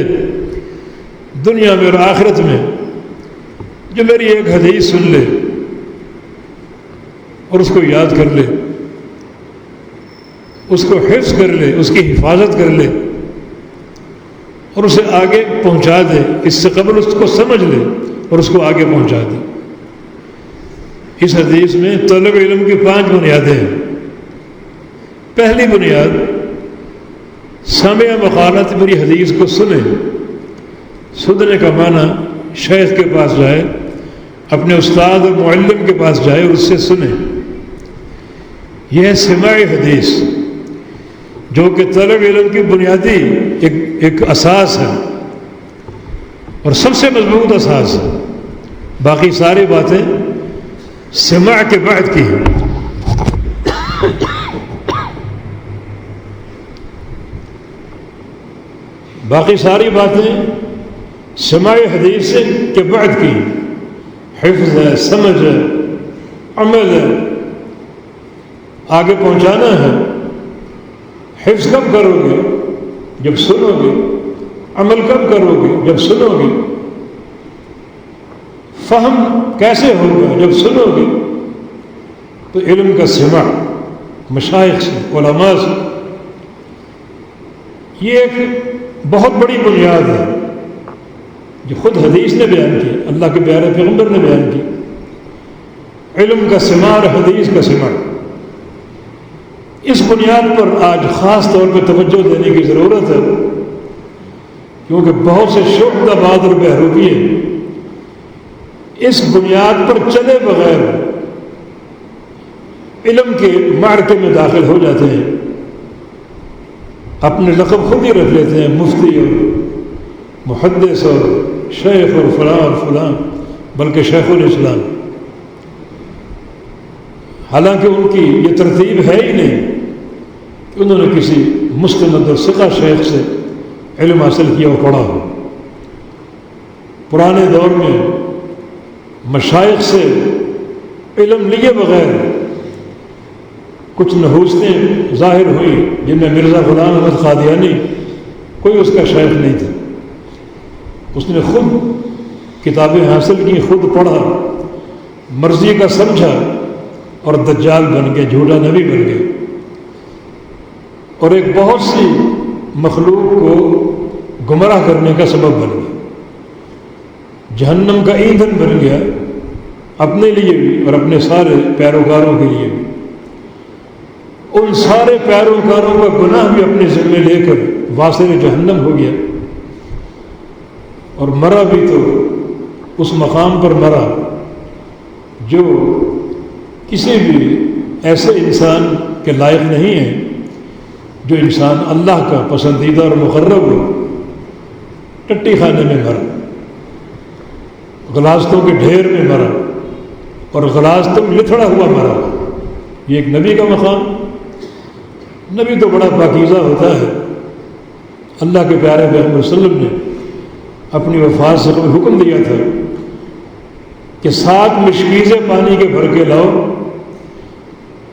دنیا میں اور آخرت میں، جو میری ایک حدیث سن لے اور اس کو یاد کر لے، اس کو حفظ کر لے، اس کی حفاظت کر لے اور اسے آگے پہنچا دے، اس سے قبل اس کو سمجھ لے اور اس کو آگے پہنچا دے۔ اس حدیث میں طلب علم کی 5 بنیادیں ہیں۔ پہلی بنیاد، سامع مقالات میری حدیث کو سنیں۔ سننے کا معنی شیخ کے پاس جائے، اپنے استاد اور معلم کے پاس جائے اور اس سے سنیں۔ یہ ہے سماع حدیث، جو کہ طلب علم کی بنیادی ایک اساس ہے اور سب سے مضبوط اساس ہے۔ باقی ساری باتیں سماع کے بعد کی ہیں۔ باقی ساری باتیں سماع حدیث کے بعد کی، حفظ ہے، سمجھ ہے، عمل ہے، آگے پہنچانا ہے۔ حفظ کب کرو گے؟ جب سنو گے۔ عمل کب کرو گے؟ جب سنو گے۔ فہم کیسے ہوگا؟ جب سنو گے۔ تو علم کا سماع مشائخ سے، علماء سے، یہ ایک بہت بڑی بنیاد ہے جو خود حدیث نے بیان کی، اللہ کے پیارے پیغمبر نے بیان کی۔ علم کا سماع اور حدیث کا سماع، اس بنیاد پر آج خاص طور پہ توجہ دینے کی ضرورت ہے، کیونکہ بہت سے شعبہ بعد اور بہروپیے اس بنیاد پر چلے بغیر علم کے معرکے میں داخل ہو جاتے ہیں، اپنے لقب خود ہی رکھ لیتے ہیں، مفتی اور محدث اور شیخ اور فلاں اور فلاں، بلکہ شیخ الاسلام، حالانکہ ان کی یہ ترتیب ہے ہی نہیں کہ انہوں نے کسی مستند اور ثقہ شیخ سے علم حاصل کیا اور پڑھا ہو۔ پرانے دور میں مشائخ سے علم لیے بغیر کچھ نحوستیں ظاہر ہوئی، جن میں مرزا غلام احمد قادیانی کوئی اس کا شیخ نہیں تھا۔ اس نے خود کتابیں حاصل کی، خود پڑھا، مرضی کا سمجھا اور دجال بن گیا، جھوٹا نبی بن گیا، اور ایک بہت سی مخلوق کو گمراہ کرنے کا سبب بن گیا، جہنم کا ایندھن بن گیا، اپنے لیے بھی اور اپنے سارے پیروکاروں کے لیے بھی۔ ان سارے پیروکاروں کا گناہ بھی اپنے ذمہ لے کر واصل جہنم ہو گیا، اور مرا بھی تو اس مقام پر مرا جو کسی بھی ایسے انسان کے لائق نہیں ہے، جو انسان اللہ کا پسندیدہ اور مقرب ہو۔ ٹٹی خانے میں مرا، غلاستوں کے ڈھیر میں مرا، اور غلاستوں لتھڑا ہوا مرا۔ یہ ایک نبی کا مقام؟ نبی تو بڑا پاکیزہ ہوتا ہے۔ اللہ کے پیارے پیغمبر صلی اللہ علیہ وسلم نے اپنی وفات سے قبل حکم دیا تھا کہ 7 مشکیزیں پانی کے بھر کے لاؤ،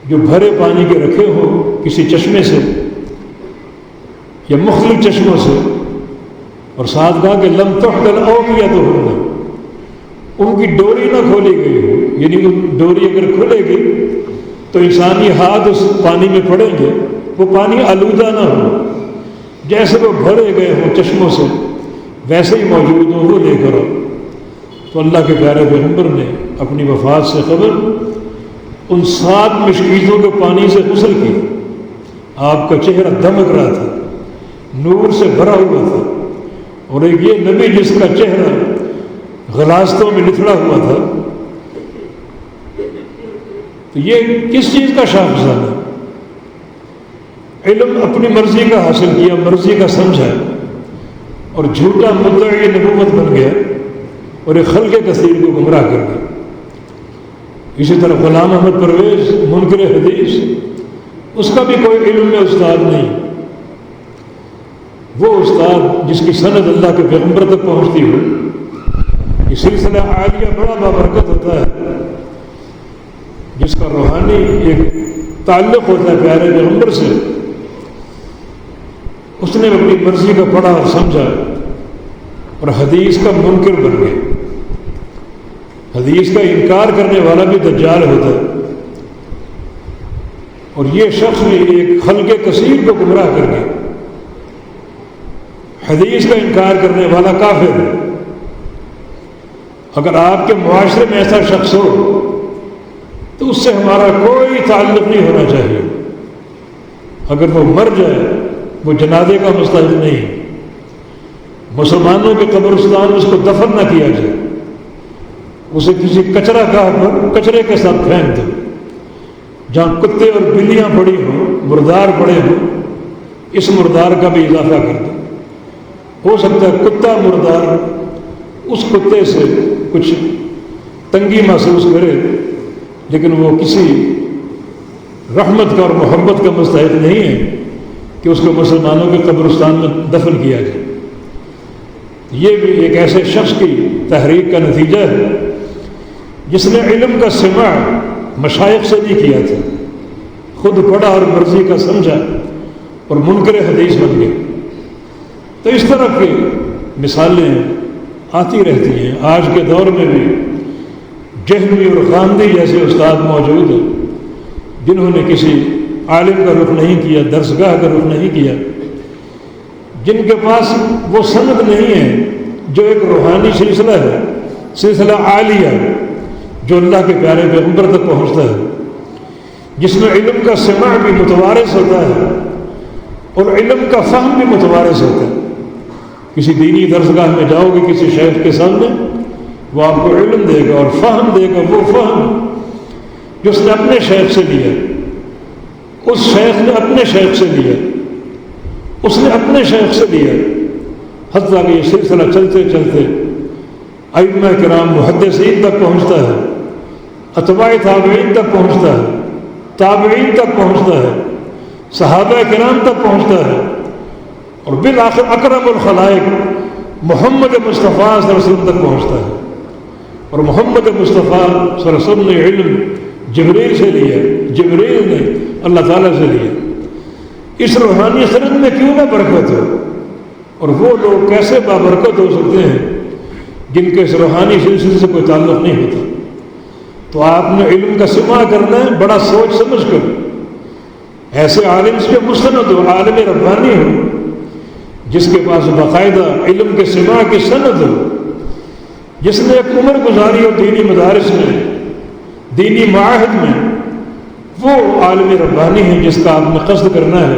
جو بھرے پانی کے رکھے ہو کسی چشمے سے یا مختلف چشموں سے، اور ساتھ کہا کہ لم تحدل اوقیتہن، ان کی ڈوری نہ کھولی گئی ہو، یعنی وہ ڈوری اگر کھلے گی تو انسانی ہاتھ اس پانی میں پڑیں گے، وہ پانی آلودہ نہ ہو، جیسے وہ بھرے گئے ہوں چشموں سے ویسے ہی موجود ہوں، وہ لے کر آؤ۔ تو اللہ کے پیارے پیغمبر نے اپنی وفات سے قبل ان 7 مشکیزوں کے پانی سے غسل کیا۔ آپ کا چہرہ دمک رہا تھا، نور سے بھرا ہوا تھا، اور ایک یہ نبی جس کا چہرہ غلاستوں میں لتھڑا ہوا تھا، تو یہ کس چیز کا شاہزادہ ہے؟ علم اپنی مرضی کا حاصل کیا، مرضی کا سمجھا، اور جھوٹا مدعی نبوت بن گیا اور ایک خلق کثیر کو گمراہ کر گیا۔ اسی طرح غلام احمد پرویز منکر حدیث، اس کا بھی کوئی علم میں استاد نہیں، وہ استاد جس کی سند اللہ کے پیغمبر تک پہنچتی ہو۔ یہ سلسلہ عالیہ بڑا بابرکت ہوتا ہے، جس کا روحانی ایک تعلق ہوتا ہے پیارے پیغمبر سے۔ اس نے اپنی مرضی کا پڑھا اور سمجھا اور حدیث کا منکر بن گیا۔ حدیث کا انکار کرنے والا بھی دجال ہوتا ہے، اور یہ شخص بھی ایک خلق کثیر کو گمراہ کر کے حدیث کا انکار کرنے والا کافر ہے۔ اگر آپ کے معاشرے میں ایسا شخص ہو تو اس سے ہمارا کوئی تعلق نہیں ہونا چاہیے۔ اگر وہ مر جائے وہ جنازے کا مستحق نہیں، مسلمانوں کے قبرستان میں اس کو دفن نہ کیا جائے، اسے کسی کچرا گاہ پر کچرے کے ساتھ پھینک دو، جہاں کتے اور بلیاں پڑی ہوں، مردار پڑے ہوں، اس مردار کا بھی اضافہ کر دو۔ ہو سکتا ہے کتا مردار اس کتے سے کچھ تنگی محسوس کرے، لیکن وہ کسی رحمت کا اور محبت کا مستحق نہیں ہے کہ اس کو مسلمانوں کے قبرستان میں دفن کیا جائے۔ یہ بھی ایک ایسے شخص کی تحریک کا نتیجہ ہے جس نے علم کا سماع مشائخ سے نہیں کیا تھا، خود پڑھا اور مرضی کا سمجھا اور منکر حدیث بن گئے۔ تو اس طرح کی مثالیں آتی رہتی ہیں۔ آج کے دور میں بھی جہمی اور غامدی جیسے استاد موجود ہیں جنہوں نے کسی عالم کا رخ نہیں کیا، درسگاہ کا رخ نہیں کیا، جن کے پاس وہ سند نہیں ہے جو ایک روحانی سلسلہ ہے، سلسلہ عالیہ جو اللہ کے پیارے پیغمبر تک پہنچتا ہے، جس میں علم کا سماع بھی متوارث ہوتا ہے اور علم کا فہم بھی متوارث ہوتا ہے۔ کسی دینی درسگاہ میں جاؤ گے کسی شیخ کے سامنے، وہ آپ کو علم دے گا اور فہم دے گا، وہ فہم جو اس نے اپنے شیخ سے لیا، اس شیخ نے اپنے شیخ سے لیا، اس نے اپنے شیخ سے لیا، حتیٰ کہ یہ سلسلہ چلتے چلتے ائمہ کرام محدثین تک پہنچتا ہے، اتباع تابعین تک پہنچتا ہے، تابعین تک پہنچتا ہے، صحابہ کرام تک پہنچتا ہے، اور بالآخر اکرم الخلائق محمد مصطفیٰ صلی اللہ علیہ وسلم تک پہنچتا ہے۔ اور محمد مصطفیٰ صلی اللہ علیہ وسلم نے علم جبریل سے لیا، جبریل نے اللہ تعالیٰ سے لیا۔ اس روحانی سند میں کیوں نہ برکت ہو؟ اور وہ لوگ کیسے بابرکت ہو سکتے ہیں جن کے اس روحانی سلسلے سے کوئی تعلق نہیں ہوتا؟ تو آپ نے علم کا سماع کرنا ہے بڑا سوچ سمجھ کر، ایسے عالم سے مستند ہو، عالم ربانی ہو جس کے پاس باقاعدہ علم کے سماع کی سند ہو، جس نے ایک عمر گزاری اور دینی مدارس میں، دینی معاہد میں، وہ عالم ربانی ہے جس کا آپ نے قصد کرنا ہے۔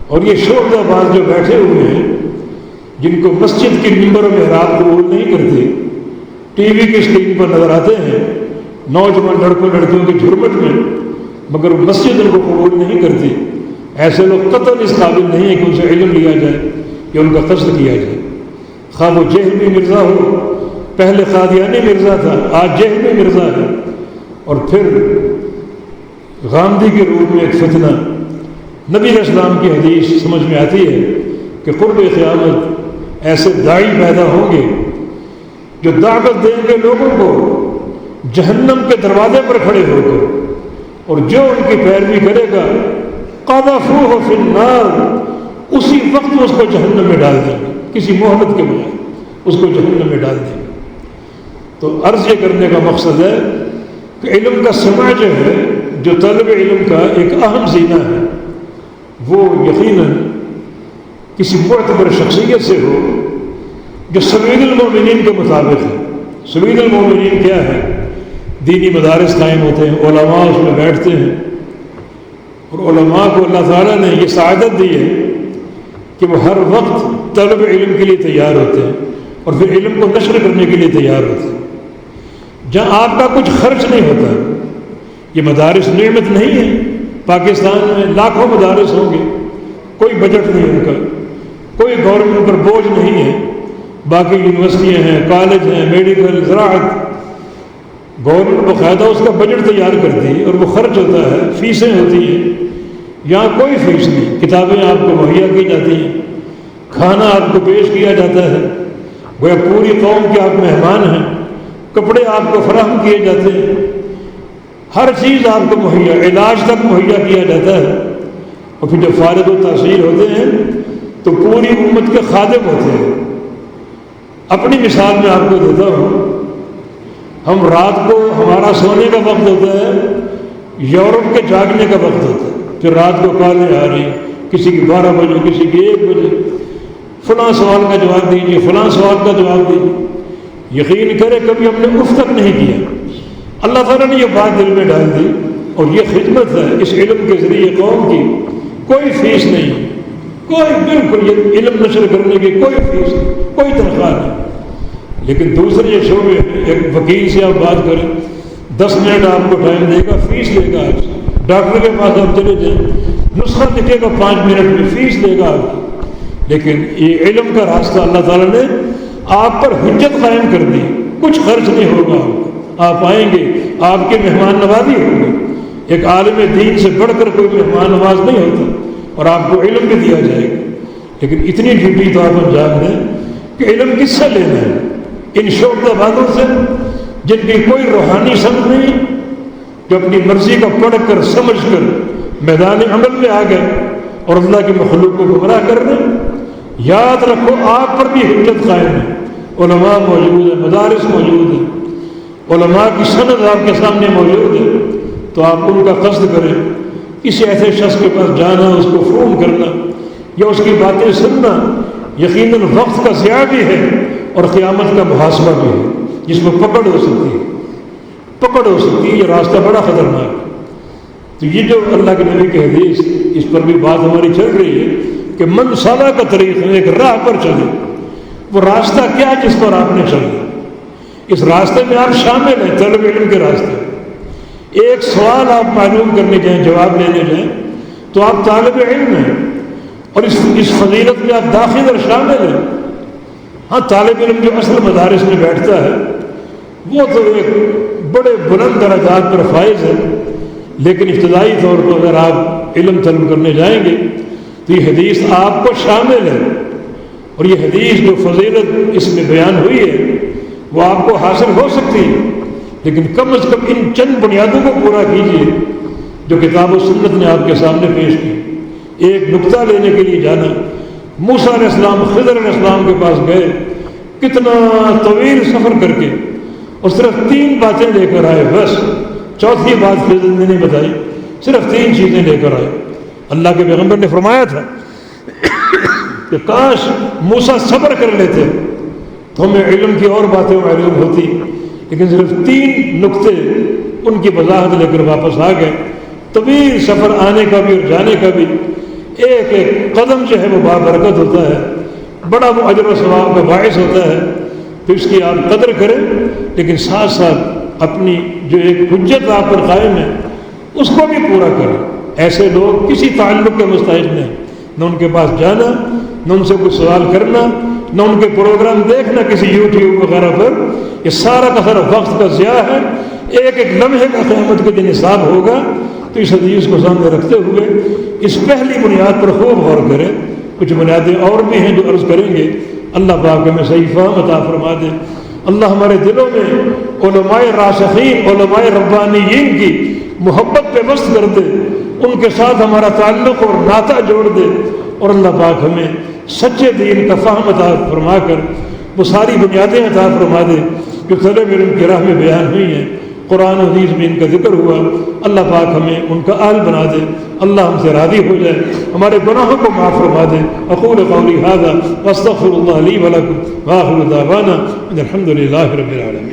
اور یہ شعبہ باز جو بیٹھے ہوئے ہیں جن کو مسجد کی ممبر و محراب قبول نہیں کرتے، ٹی وی کی اسکرین پر نظر آتے ہیں نوجوان لڑکوں لڑکیوں کے جھرمٹ میں، مگر مسجد ان کو قبول نہیں کرتی، ایسے لوگ قطعاً اس قابل نہیں ہے کہ ان سے علم لیا جائے کہ ان کا قصد کیا جائے۔ خواہ وہ جہمی مرزا ہو، پہلے قادیانی مرزا تھا، آج جہمی مرزا ہے، اور پھر غامدی کے روپ میں ایک فتنہ۔ نبی علیہ السلام کی حدیث سمجھ میں آتی ہے کہ قرب قیامت ایسے داعی پیدا ہوں گے جو دعوت دیں گے لوگوں کو جہنم کے دروازے پر کھڑے ہو کر، اور جو ان کی پیروی کرے گا قذفوہ فی النار، اسی وقت اس کو جہنم میں ڈال دیں گے، کسی مہلت کے بجائے اس کو جہنم میں ڈال دیں گے۔ تو عرض یہ کرنے کا مقصد ہے کہ علم کا سماع جو ہے، جو طلب علم کا ایک اہم زینہ ہے، وہ یقیناً کسی معتبر شخصیت سے ہو جو سبیل المومنین کے مطابق ہے۔ سبیل المومنین کیا ہے؟ دینی مدارس قائم ہوتے ہیں، علماء اس میں بیٹھتے ہیں، اور علماء کو اللہ تعالیٰ نے یہ سعادت دی ہے کہ وہ ہر وقت طلب علم کے لیے تیار ہوتے ہیں اور پھر علم کو نشر کرنے کے لیے تیار ہوتے ہیں۔ جہاں آپ کا کچھ خرچ نہیں ہوتا، یہ مدارس نعمت نہیں ہے۔ پاکستان میں لاکھوں مدارس ہوں گے، کوئی بجٹ نہیں ان کا، کوئی گورنمنٹ پر بوجھ نہیں ہے، باقی یونیورسٹیاں ہیں، کالج ہیں، میڈیکل، زراعت، گورنمنٹ باقاعدہ اس کا بجٹ تیار کرتی ہے اور وہ خرچ ہوتا ہے، فیسیں ہوتی ہیں۔ یہاں کوئی فیس نہیں، کتابیں آپ کو مہیا کی جاتی ہیں، کھانا آپ کو پیش کیا جاتا ہے، گویا پوری قوم کے آپ مہمان ہیں، کپڑے آپ کو فراہم کیے جاتے ہیں، ہر چیز آپ کو مہیا، علاج تک مہیا کیا جاتا ہے۔ اور پھر جب فارغ التحصیل ہوتے ہیں تو پوری امت کے خادم ہوتے ہیں۔ اپنی مثال میں آپ کو دیتا ہوں، ہم رات کو ہمارا سونے کا وقت ہوتا ہے، یورپ کے جاگنے کا وقت ہوتا ہے، پھر رات کو کالیں آ رہی ہیں، کسی کی 12 بجے، کسی کی 1 بجے، فلاں سوال کا جواب دیجیے، فلاں سوال کا جواب دیجیے۔ یقین کرے کبھی ہم نے اف تک نہیں کیا، اللہ تعالیٰ نے یہ بات دل میں ڈال دی، اور یہ خدمت ہے اس علم کے ذریعے قوم کی، کوئی فیس نہیں، کوئی بالکل یہ علم نشر کرنے کی کوئی فیس نہیں، کوئی تنخواہ نہیں۔ لیکن دوسرے یہ شعبے، ایک وکیل سے آپ بات کریں، 10 منٹ آپ کو ٹائم دے گا، فیس لے گا آپ سے۔ ڈاکٹر کے پاس آپ چلے جائیں، نسخہ لکھے گا 5 منٹ میں، فیس لے گا آپ کی۔ لیکن یہ علم کا راستہ اللہ تعالیٰ نے آپ پر حجت قائم کر دی، کچھ خرچ نہیں ہوگا آپ آئیں گے، آپ کی مہمان نوازی ہوگی۔ ایک عالم دین سے بڑھ کر کوئی مہمان نواز نہیں ہوتا، اور آپ کو علم بھی دیا جائے گا۔ لیکن اتنی ڈیوٹی تو آپ انجام دیں کہ علم کس سے لینا ہے؟ ان شعبہ بازوں سے جن کی کوئی روحانی سمجھ نہیں، جو اپنی مرضی کا پڑھ کر سمجھ کر میدان عمل میں آ گئے اور اللہ کی مخلوق کو گمراہ کر رہے ہیں۔ یاد رکھو آپ پر بھی حجت قائم ہے، علماء موجود ہیں، مدارس موجود ہیں، علماء کی سند آپ کے سامنے موجود ہے، تو آپ ان کا قصد کریں۔ کسی ایسے شخص کے پاس جانا، اس کو فون کرنا یا اس کی باتیں سننا یقیناً وقت کا ضیاع بھی ہے اور قیامت کا محاسبہ بھی ہے، جس میں پکڑ ہو سکتی ہے، پکڑ ہو سکتی ہے۔ یہ راستہ بڑا خطرناک ہے۔ تو یہ جو اللہ کے نبی کے حدیث، اس پر بھی بات ہماری چل رہی ہے کہ من صالح کا طریق ہے، ایک راہ پر چلے۔ وہ راستہ کیا جس پر آپ نے چلنا؟ اس راستے میں آپ شامل ہیں، طلب علم کے راستے۔ ایک سوال آپ معلوم کرنے جائیں، جواب لینے جائیں، تو آپ طالب علم ہیں، اور اس فضیلت میں آپ داخل اور شامل ہیں۔ ہاں، طالب علم جو اصل مدارس میں بیٹھتا ہے وہ تو ایک بڑے بلند درجات پر فائز ہے، لیکن ابتدائی طور پر اگر آپ علم طلب کرنے جائیں گے تو یہ حدیث آپ کو شامل ہے، اور یہ حدیث جو فضیلت اس میں بیان ہوئی ہے وہ آپ کو حاصل ہو سکتی ہے، لیکن کم از کم ان چند بنیادوں کو پورا کیجیے جو کتاب و سنت نے آپ کے سامنے پیش کی۔ ایک نقطہ لینے کے لیے جانا، موسیٰ علیہ السلام خضر علیہ السلام کے پاس گئے، کتنا طویل سفر کر کے، اور صرف 3 باتیں لے کر آئے، بس چوتھی بات خضر نے نہیں بتائی، صرف 3 چیزیں لے کر آئے۔ اللہ کے پیغمبر نے فرمایا تھا کہ کاش موسیٰ صبر کر لیتے تو ہمیں علم کی اور باتیں معلوم ہوتی، لیکن صرف 3 نقطے ان کی وضاحت لے کر واپس آ گئے۔ طویل سفر آنے کا بھی اور جانے کا بھی، ایک ایک قدم جو ہے وہ بابرکت ہوتا ہے، بڑا وہ اجر و ثواب کا باعث ہوتا ہے، تو اس کی آپ قدر کریں، لیکن ساتھ ساتھ اپنی جو ایک حجت آپ پر قائم ہے اس کو بھی پورا کریں۔ ایسے لوگ کسی تعلق کے مستحق نہیں، نہ ان کے پاس جانا، نہ ان سے کوئی سوال کرنا، نہ ان کے پروگرام دیکھنا کسی یوٹیوب وغیرہ پر۔ یہ سارا کا سارا وقت کا ضیاع ہے، ایک ایک لمحے کا قیامت کے دن حساب ہوگا۔ تو اس حدیث کو سامنے رکھتے ہوئے اس پہلی بنیاد پر خوب غور کریں۔ کچھ بنیادیں اور بھی ہیں جو عرض کریں گے، اللہ پاک ہمیں صحیح فہم عطا فرما دے۔ اللہ ہمارے دلوں میں علماء راسخین، علماء ربانیین کی محبت پہ مست کر دے، ان کے ساتھ ہمارا تعلق اور ناطہ جوڑ دے، اور اللہ پاک ہمیں سچے دین کا فہم عطا فرما کر وہ ساری بنیادیں عطا فرما دے جو طلب علم کی راہ میں بیان ہوئی ہیں۔ قرآن و حدیث میں ان کا ذکر ہوا، اللہ پاک ہمیں ان کا اہل بنا دے، اللہ ہم سے راضی ہو جائے، ہمارے گناہوں کو معاف فرما دے۔ اقول قولی ھذا واستغفر اللہ لی ولکم وآخر دعوانا ان الحمد للہ رب العالمین۔